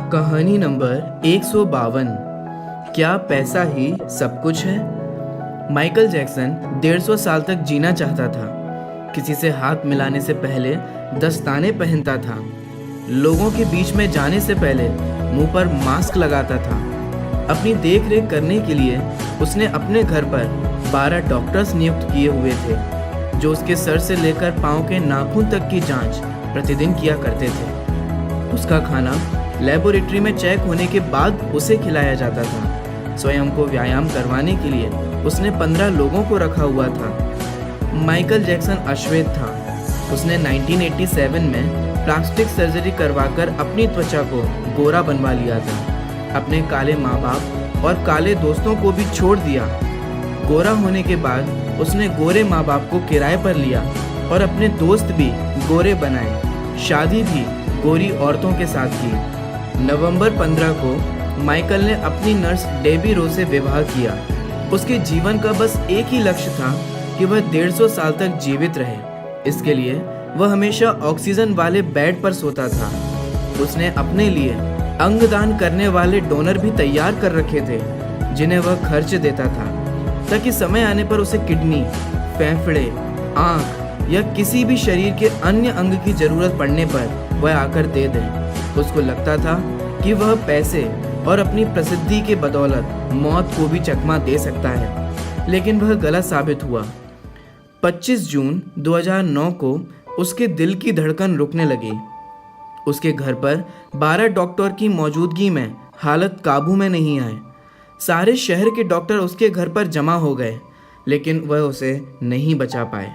कहानी नंबर 152। क्या पैसा ही सब कुछ है? माइकल जैक्सन 150 साल तक जीना चाहता था। किसी से हाथ मिलाने से पहले दस्ताने पहनता था। लोगों के बीच में जाने से पहले मुंह पर मास्क लगाता था। अपनी देख रेख करने के लिए उसने अपने घर पर 12 डॉक्टर्स नियुक्त किए हुए थे, जो उसके सर से लेकर पाँव के नाखून तक की जांच प्रतिदिन किया करते थे। उसका खाना लेबोरेटरी में चेक होने के बाद उसे खिलाया जाता था। स्वयं को व्यायाम करवाने के लिए उसने 15 लोगों को रखा हुआ था। माइकल जैक्सन अश्वेत था। उसने 1987 में प्लास्टिक सर्जरी करवाकर अपनी त्वचा को गोरा बनवा लिया था। अपने काले माँ बाप और काले दोस्तों को भी छोड़ दिया। गोरा होने के बाद उसने गोरे माँ बाप को किराए पर लिया और अपने दोस्त भी गोरे बनाए। शादी भी गोरी औरतों के साथ की। नवंबर 15 को माइकल ने अपनी नर्स डेबी रो से विवाह किया। उसके जीवन का बस एक ही लक्ष्य था कि वह 150 साल तक जीवित रहे। इसके लिए वह हमेशा ऑक्सीजन वाले बेड पर सोता था। उसने अपने लिए अंगदान करने वाले डोनर भी तैयार कर रखे थे, जिन्हें वह खर्च देता था, ताकि समय आने पर उसे किडनी, फेफड़े, आँख या किसी भी शरीर के अन्य अंग की जरूरत पड़ने पर वह आकर दे दे। उसको लगता था कि वह पैसे और अपनी प्रसिद्धि के बदौलत मौत को भी चकमा दे सकता है, लेकिन वह गलत साबित हुआ। 25 जून 2009 को उसके दिल की धड़कन रुकने लगी। उसके घर पर 12 डॉक्टर की मौजूदगी में हालत काबू में नहीं आए। सारे शहर के डॉक्टर उसके घर पर जमा हो गए, लेकिन वह उसे नहीं बचा पाए।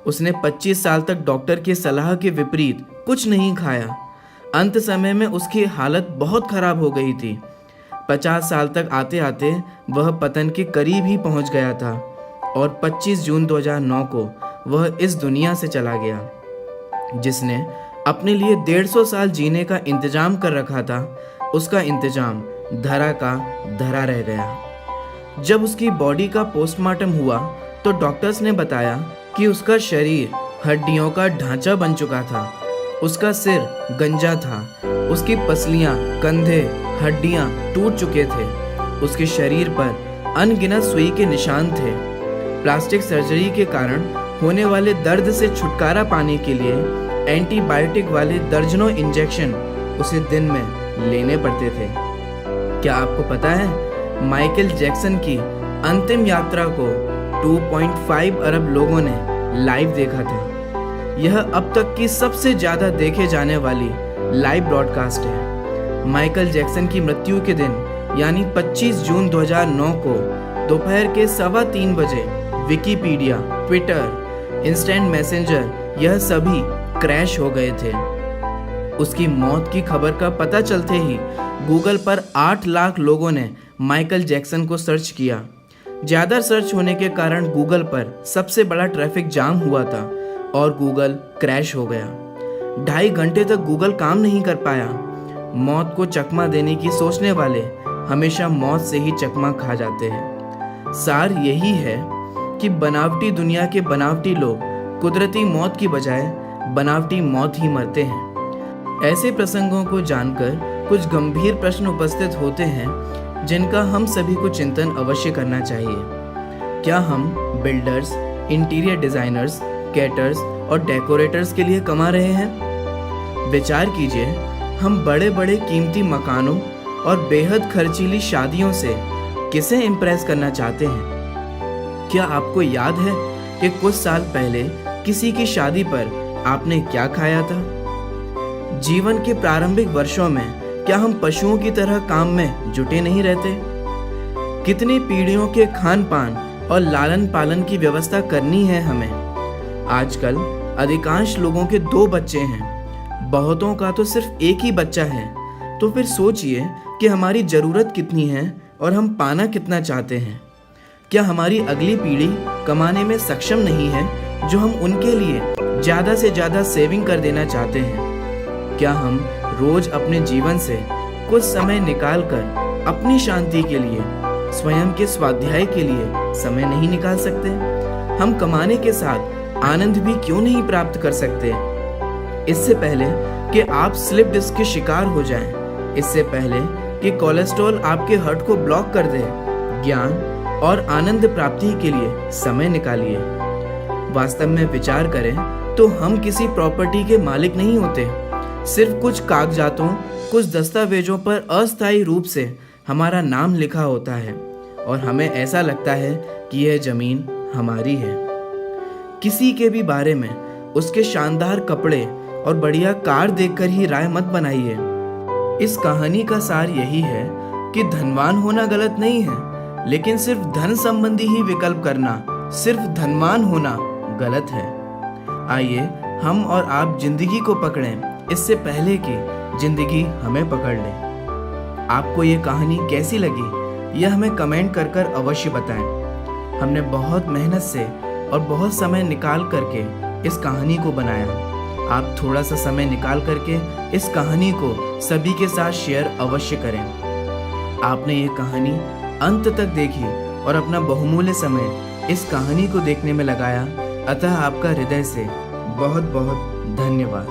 उसने 25 साल तक डॉक्टर की सलाह के विपरीत कुछ नहीं खाया। अंत समय में उसकी हालत बहुत खराब हो गई थी। 50 साल तक आते आते वह पतन के करीब ही पहुंच गया था और 25 जून 2009 को वह इस दुनिया से चला गया। जिसने अपने लिए 150 साल जीने का इंतजाम कर रखा था, उसका इंतजाम धरा का धरा रह गया। जब उसकी बॉडी का पोस्टमार्टम हुआ तो डॉक्टर्स ने बताया कि उसका शरीर हड्डियों का ढांचा बन चुका था। उसका सिर गंजा था। उसकी पसलियां, कंधे, हड्डियां टूट चुके थे। उसके शरीर पर अनगिनत सुई के निशान थे। प्लास्टिक सर्जरी के कारण होने वाले दर्द से छुटकारा पाने के लिए एंटीबायोटिक वाले दर्जनों इंजेक्शन उसे दिन में लेने पड़ते थे। क्या आपको पता है, माइकल जैक्सन की अंतिम यात्रा को 2.5 अरब लोगों ने लाइव देखा था। यह अब तक की सबसे ज़्यादा देखे जाने वाली लाइव ब्रॉडकास्ट है। माइकल जैक्सन की मृत्यु के दिन यानी 25 जून 2009 को दोपहर के 3:15 बजे विकिपीडिया, ट्विटर, इंस्टेंट मैसेंजर यह सभी क्रैश हो गए थे। उसकी मौत की खबर का पता चलते ही गूगल पर 8 लाख लोगों ने माइकल जैक्सन को सर्च किया। ज़्यादा सर्च होने के कारण गूगल पर सबसे बड़ा ट्रैफिक जाम हुआ था और गूगल क्रैश हो गया। 2.5 घंटे तक गूगल काम नहीं कर पाया। मौत को चकमा देने की सोचने वाले हमेशा मौत से ही चकमा खा जाते हैं। सार यही है कि बनावटी दुनिया के बनावटी लोग कुदरती मौत की बजाय बनावटी मौत ही मरते हैं। ऐसे प्रसंगों को जानकर कुछ गंभीर प्रश्न उपस्थित होते हैं, जिनका हम सभी को चिंतन अवश्य करना चाहिए। क्या हम बिल्डर्स, इंटीरियर डिजाइनर्स, कैटर्स और डेकोरेटर्स के लिए कमा रहे हैं? विचार कीजिए, हम बड़े बड़े कीमती मकानों और बेहद खर्चीली शादियों से किसे इम्प्रेस करना चाहते हैं? क्या आपको याद है कि कुछ साल पहले किसी की शादी पर आपने क्या खाया था? जीवन के प्रारंभिक वर्षों में क्या हम पशुओं की तरह काम में जुटे नहीं रहते? कितनी पीढ़ियों के खान पान और लालन पालन की व्यवस्था करनी है हमें। आजकल अधिकांश लोगों के 2 बच्चे हैं, बहुतों का तो सिर्फ एक ही बच्चा है। तो फिर सोचिए कि हमारी ज़रूरत कितनी है और हम पाना कितना चाहते हैं। क्या हमारी अगली पीढ़ी कमाने में सक्षम नहीं है जो हम उनके लिए ज़्यादा से ज़्यादा सेविंग कर देना चाहते हैं? क्या हम रोज अपने जीवन से कुछ समय निकालकर अपनी शांति के लिए, स्वयं के स्वाध्याय के लिए समय नहीं निकाल सकते? हम कमाने के साथ आनंद भी क्यों नहीं प्राप्त कर सकते? इससे पहले कि आप स्लिप डिस्क के शिकार हो जाएं, इससे पहले कि कोलेस्ट्रॉल आपके हार्ट को ब्लॉक कर दे, ज्ञान और आनंद प्राप्ति के लिए समय निकालिए। वास्तव में विचार करें तो हम किसी प्रॉपर्टी के मालिक नहीं होते। सिर्फ कुछ कागजातों, कुछ दस्तावेजों पर अस्थायी रूप से हमारा नाम लिखा होता है और हमें ऐसा लगता है कि यह जमीन हमारी है। किसी के भी बारे में उसके शानदार कपड़े और बढ़िया कार देखकर ही राय मत बनाइए। इस कहानी का सार यही है कि धनवान होना गलत नहीं है, लेकिन सिर्फ धन संबंधी ही विकल्प करना, सिर्फ धनवान होना गलत है। आइए हम और आप जिंदगी को पकड़ें इससे पहले कि जिंदगी हमें पकड़ ले। आपको ये कहानी कैसी लगी यह हमें कमेंट कर कर अवश्य बताएं। हमने बहुत मेहनत से और बहुत समय निकाल करके इस कहानी को बनाया। आप थोड़ा सा समय निकाल करके इस कहानी को सभी के साथ शेयर अवश्य करें। आपने ये कहानी अंत तक देखी और अपना बहुमूल्य समय इस कहानी को देखने में लगाया, अतः आपका हृदय से बहुत बहुत धन्यवाद।